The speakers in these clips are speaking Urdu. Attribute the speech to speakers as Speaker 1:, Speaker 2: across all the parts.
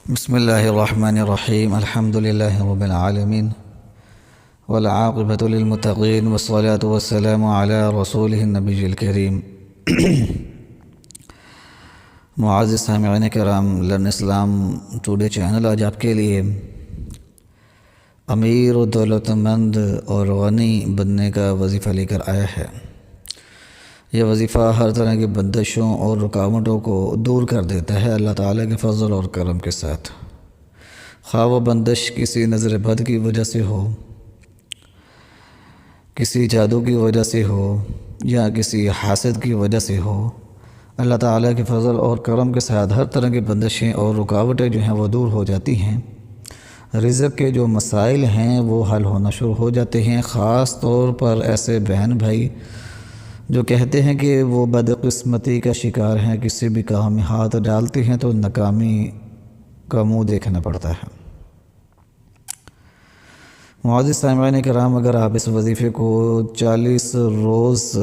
Speaker 1: بسم اللہ الرحمن الرحیم الحمد للہ رب العالمین والعاقبۃ للمتقین والصلاة والسلام علی رسولہ النبی الکریم۔ معزز سامعین کرام، لرن اسلام ٹوڈے چینل آج آپ کے لیے امیر و دولت مند اور غنی بننے کا وظیفہ لے کر آیا ہے۔ یہ وظیفہ ہر طرح کی بندشوں اور رکاوٹوں کو دور کر دیتا ہے اللہ تعالیٰ کے فضل اور کرم کے ساتھ۔ خواہ وہ بندش کسی نظر بد کی وجہ سے ہو، کسی جادو کی وجہ سے ہو یا کسی حاسد کی وجہ سے ہو، اللہ تعالیٰ کے فضل اور کرم کے ساتھ ہر طرح کی بندشیں اور رکاوٹیں جو ہیں وہ دور ہو جاتی ہیں۔ رزق کے جو مسائل ہیں وہ حل ہونا شروع ہو جاتے ہیں، خاص طور پر ایسے بہن بھائی جو کہتے ہیں کہ وہ بدقسمتی کا شکار ہیں، کسی بھی کام میں ہاتھ ڈالتے ہیں تو ناکامی کا منہ دیکھنا پڑتا ہے۔ معزز سامعین کرام، اگر آپ اس وظیفے کو 40 روز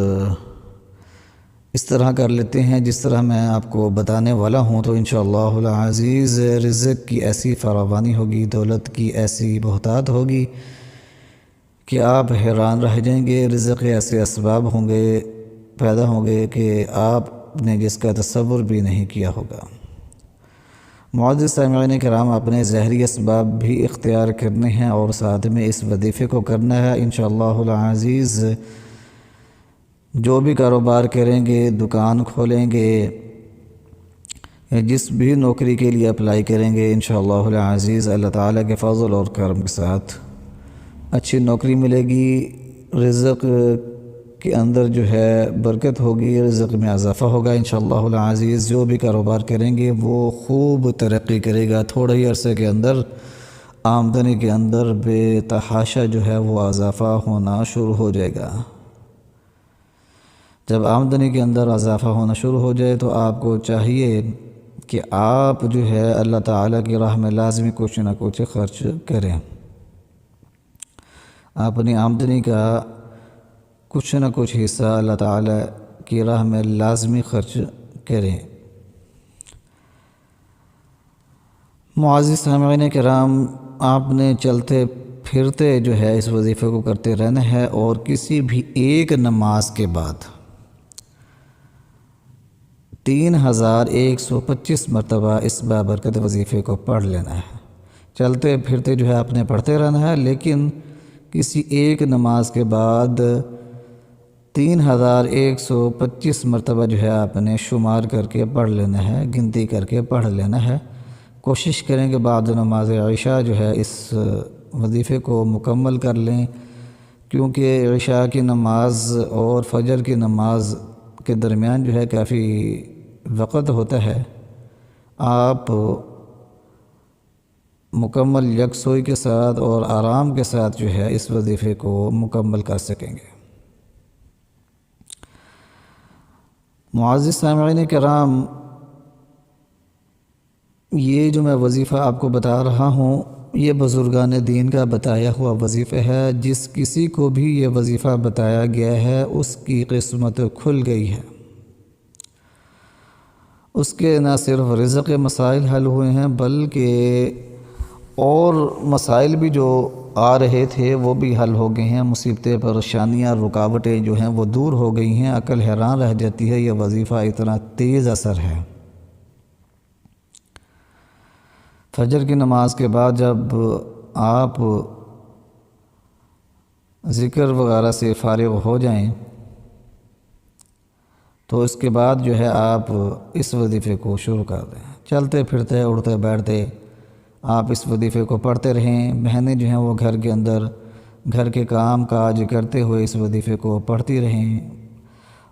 Speaker 1: اس طرح کر لیتے ہیں جس طرح میں آپ کو بتانے والا ہوں تو انشاءاللہ العزیز رزق کی ایسی فراوانی ہوگی، دولت کی ایسی بہتات ہوگی کہ آپ حیران رہ جائیں گے۔ رزق کے ایسے اسباب پیدا ہوں گے کہ آپ نے جس کا تصور بھی نہیں کیا ہوگا۔ معزز سامعین کرام، اپنے ظاہری اسباب بھی اختیار کرنے ہیں اور ساتھ میں اس وظیفے کو کرنا ہے انشاءاللہ العزیز۔ جو بھی کاروبار کریں گے، دکان کھولیں گے، جس بھی نوکری کے لیے اپلائی کریں گے انشاءاللہ العزیز اللہ تعالیٰ کے فضل اور کرم کے ساتھ اچھی نوکری ملے گی، رزق کے اندر جو ہے برکت ہوگی، رزق میں اضافہ ہوگا انشاءاللہ العزیز۔ جو بھی کاروبار کریں گے وہ خوب ترقی کرے گا، تھوڑے ہی عرصے کے اندر آمدنی کے اندر بے تحاشا جو ہے وہ اضافہ ہونا شروع ہو جائے گا۔ جب آمدنی کے اندر اضافہ ہونا شروع ہو جائے تو آپ کو چاہیے کہ آپ جو ہے اللہ تعالیٰ کی راہ میں لازمی کچھ نہ کچھ خرچ کریں، اپنی آمدنی کا کچھ نہ کچھ حصہ اللہ تعالیٰ کی راہ میں لازمی خرچ کریں۔ معزز سامعین کرام، آپ نے چلتے پھرتے جو ہے اس وظیفے کو کرتے رہنا ہے اور کسی بھی ایک نماز کے بعد 3125 مرتبہ اس بابرکت وظیفے کو پڑھ لینا ہے۔ چلتے پھرتے جو ہے آپ نے پڑھتے رہنا ہے، لیکن کسی ایک نماز کے بعد 3125 مرتبہ جو ہے آپ نے شمار کر کے پڑھ لینا ہے، گنتی کر کے پڑھ لینا ہے۔ کوشش کریں کہ بعد نماز عشاء جو ہے اس وظیفے کو مکمل کر لیں، کیونکہ عشاء کی نماز اور فجر کی نماز کے درمیان جو ہے کافی وقت ہوتا ہے۔ آپ مکمل یکسوئی کے ساتھ اور آرام کے ساتھ جو ہے اس وظیفے کو مکمل کر سکیں گے۔ معزز سامعین کرام، یہ جو میں وظیفہ آپ کو بتا رہا ہوں یہ بزرگان دین کا بتایا ہوا وظیفہ ہے۔ جس کسی کو بھی یہ وظیفہ بتایا گیا ہے اس کی قسمت کھل گئی ہے، اس کے نہ صرف رزق کے مسائل حل ہوئے ہیں بلکہ اور مسائل بھی جو آ رہے تھے وہ بھی حل ہو گئے ہیں، مصیبتیں پریشانیاں رکاوٹیں جو ہیں وہ دور ہو گئی ہیں۔ عقل حیران رہ جاتی ہے، یہ وظیفہ اتنا تیز اثر ہے۔ فجر کی نماز کے بعد جب آپ ذکر وغیرہ سے فارغ ہو جائیں تو اس کے بعد جو ہے آپ اس وظیفے کو شروع کر دیں۔ چلتے پھرتے اڑتے بیٹھتے آپ اس وظیفے کو پڑھتے رہیں۔ بہنیں جو ہیں وہ گھر کے اندر گھر کے کام کاج کرتے ہوئے اس وظیفے کو پڑھتی رہیں،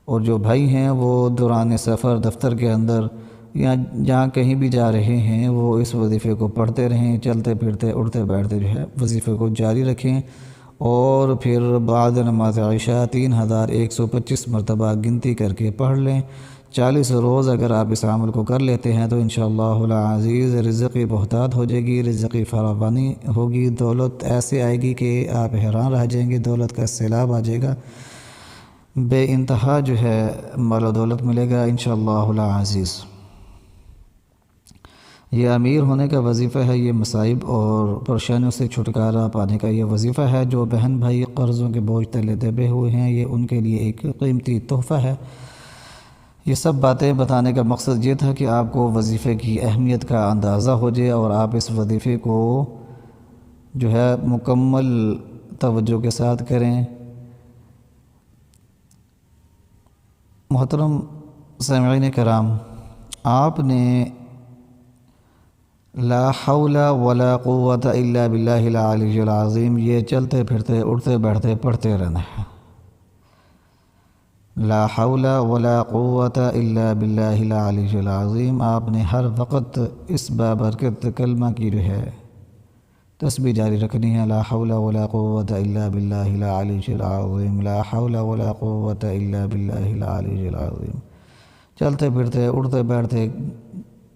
Speaker 1: اور جو بھائی ہیں وہ دوران سفر دفتر کے اندر یا جہاں کہیں بھی جا رہے ہیں وہ اس وظیفے کو پڑھتے رہیں۔ چلتے پھرتے اڑتے بیٹھتے جو ہے وظیفے کو جاری رکھیں، اور پھر بعد نماز عشاء 3125 مرتبہ گنتی کر کے پڑھ لیں۔ 40 روز اگر آپ اس عمل کو کر لیتے ہیں تو انشاءاللہ العزیز رزق کی بہتات ہو جائے گی، رزق کی فراوانی ہوگی، دولت ایسے آئے گی کہ آپ حیران رہ جائیں گے، دولت کا سیلاب آ جائے گا، بے انتہا جو ہے مال و دولت ملے گا انشاءاللہ العزیز۔ یہ امیر ہونے کا وظیفہ ہے، یہ مصائب اور پریشانیوں سے چھٹکارا پانے کا یہ وظیفہ ہے۔ جو بہن بھائی قرضوں کے بوجھ تلے دبے ہوئے ہیں، یہ ان کے لیے ایک قیمتی تحفہ ہے۔ یہ سب باتیں بتانے کا مقصد یہ تھا کہ آپ کو وظیفے کی اہمیت کا اندازہ ہو جائے اور آپ اس وظیفے کو جو ہے مکمل توجہ کے ساتھ کریں۔ محترم سامعین کرام، آپ نے لا حول ولا قوت الا باللہ العلی العظیم یہ چلتے پھرتے اٹھتے بیٹھتے پڑھتے رہنا ہے۔ لا حول ولا قوت الا باللہ العلی العظیم، آپ نے ہر وقت اس بابرکت کلمہ کی جو ہے تسبیح جاری رکھنی ہے۔ لا حول ولا قوت الا باللہ العلی العظیم، لا حول ولا قوت الا باللہ العلی العظیم۔ چلتے پھرتے اٹھتے بیٹھتے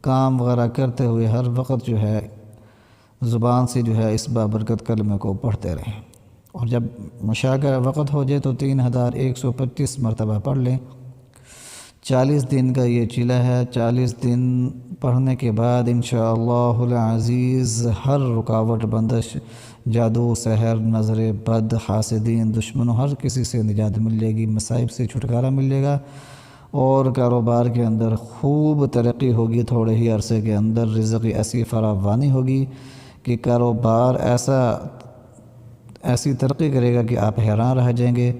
Speaker 1: کام وغیرہ کرتے ہوئے ہر وقت جو ہے زبان سے جو ہے اس بابرکت کلمے کو پڑھتے رہیں، اور جب عشاء کا وقت ہو جائے تو 3125 مرتبہ پڑھ لیں۔ 40 دن کا یہ چلہ ہے۔ 40 دن پڑھنے کے بعد انشاءاللہ العزیز ہر رکاوٹ، بندش، جادو، سحر، نظر بد، حاسدین، دشمنوں، ہر کسی سے نجات مل جائے گی، مصائب سے چھٹکارا مل جائے گا، اور کاروبار کے اندر خوب ترقی ہوگی۔ تھوڑے ہی عرصے کے اندر رزق کی ایسی فراوانی ہوگی کہ کاروبار ایسی ترقی کرے گا کہ آپ حیران رہ جائیں گے۔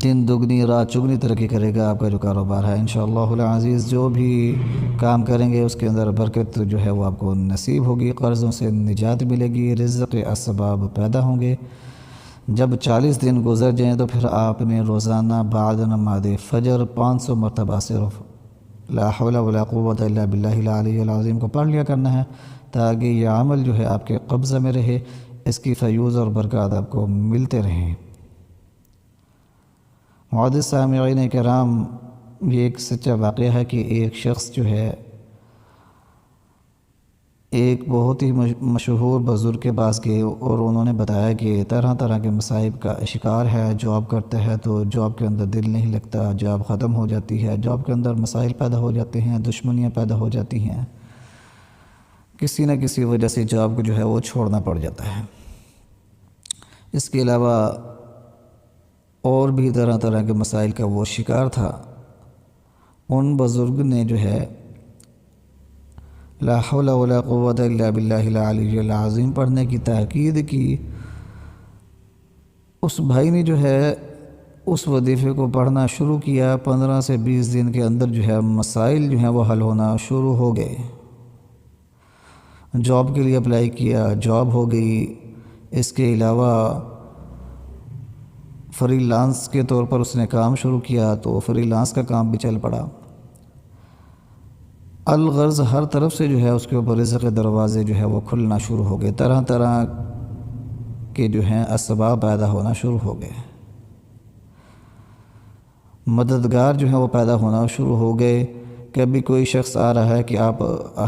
Speaker 1: دن دگنی رات چگنی ترقی کرے گا آپ کا جو کاروبار ہے انشاءاللہ العزیز۔ جو بھی کام کریں گے اس کے اندر برکت جو ہے وہ آپ کو نصیب ہوگی، قرضوں سے نجات ملے گی، رزق کے اسباب پیدا ہوں گے۔ جب 40 دن گزر جائیں تو پھر آپ نے روزانہ بعد نماز فجر 500 مرتبہ صرف لا حول ولا قوت الا باللہ العلی العظیم کو پڑھ لیا کرنا ہے، تاکہ یہ عمل جو ہے آپ کے قبضے میں رہے، اس کی فیوز اور برکات آپ کو ملتے رہیں۔ معزز سامعین کرام، یہ ایک سچا واقعہ ہے کہ ایک شخص جو ہے ایک بہت ہی مشہور بزرگ کے پاس گئے، اور انہوں نے بتایا کہ طرح طرح کے مصائب کا شکار ہے، جاب کرتا ہے تو جاب کے اندر دل نہیں لگتا، جاب ختم ہو جاتی ہے، جاب کے اندر مسائل پیدا ہو جاتے ہیں، دشمنیاں پیدا ہو جاتی ہیں، کسی نہ کسی وجہ سے جاب کو جو ہے وہ چھوڑنا پڑ جاتا ہے۔ اس کے علاوہ اور بھی طرح طرح کے مسائل کا وہ شکار تھا۔ ان بزرگ نے جو ہے لا حول ولا قوت الا باللہ العلی العظیم پڑھنے کی تاکید کی۔ اس بھائی نے جو ہے اس وظیفے کو پڑھنا شروع کیا۔ 15 سے 20 دن کے اندر جو ہے مسائل جو ہیں وہ حل ہونا شروع ہو گئے۔ جاب کے لیے اپلائی کیا، جاب ہو گئی۔ اس کے علاوہ فری لانس کے طور پر اس نے کام شروع کیا تو فری لانس کا کام بھی چل پڑا۔ الغرض ہر طرف سے جو ہے اس کے اوپر رزق کے دروازے جو ہے وہ کھلنا شروع ہو گئے، طرح طرح کے جو ہیں اسباب پیدا ہونا شروع ہو گئے، مددگار جو ہیں وہ پیدا ہونا شروع ہو گئے۔ کبھی کوئی شخص آ رہا ہے کہ آپ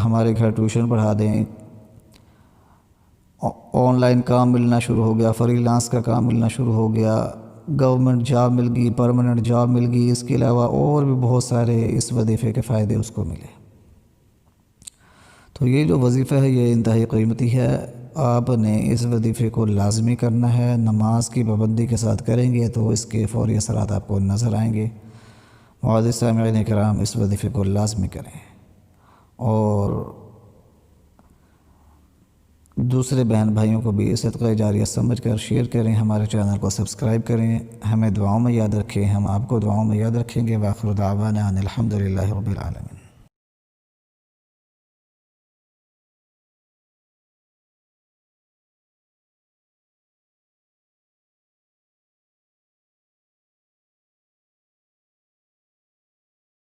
Speaker 1: ہمارے گھر ٹیوشن پڑھا دیں، آن لائن کام ملنا شروع ہو گیا، فری لانس کا کام ملنا شروع ہو گیا، گورنمنٹ جاب مل گئی، پرماننٹ جاب مل گئی۔ اس کے علاوہ اور بھی بہت سارے اس وظیفے کے فائدے اس کو ملے۔ تو یہ جو وظیفہ ہے یہ انتہائی قیمتی ہے، آپ نے اس وظیفے کو لازمی کرنا ہے۔ نماز کی پابندی کے ساتھ کریں گے تو اس کے فوری اثرات آپ کو نظر آئیں گے۔ معزز سامعین کرام، اس وظیفے کو لازمی کریں اور دوسرے بہن بھائیوں کو بھی صدقہ جاریہ سمجھ کر شیئر کریں، ہمارے چینل کو سبسکرائب کریں، ہمیں دعاؤں میں یاد رکھیں، ہم آپ کو دعاؤں میں یاد رکھیں گے۔ وآخر دعوانا ان الحمد للہ رب العالمین۔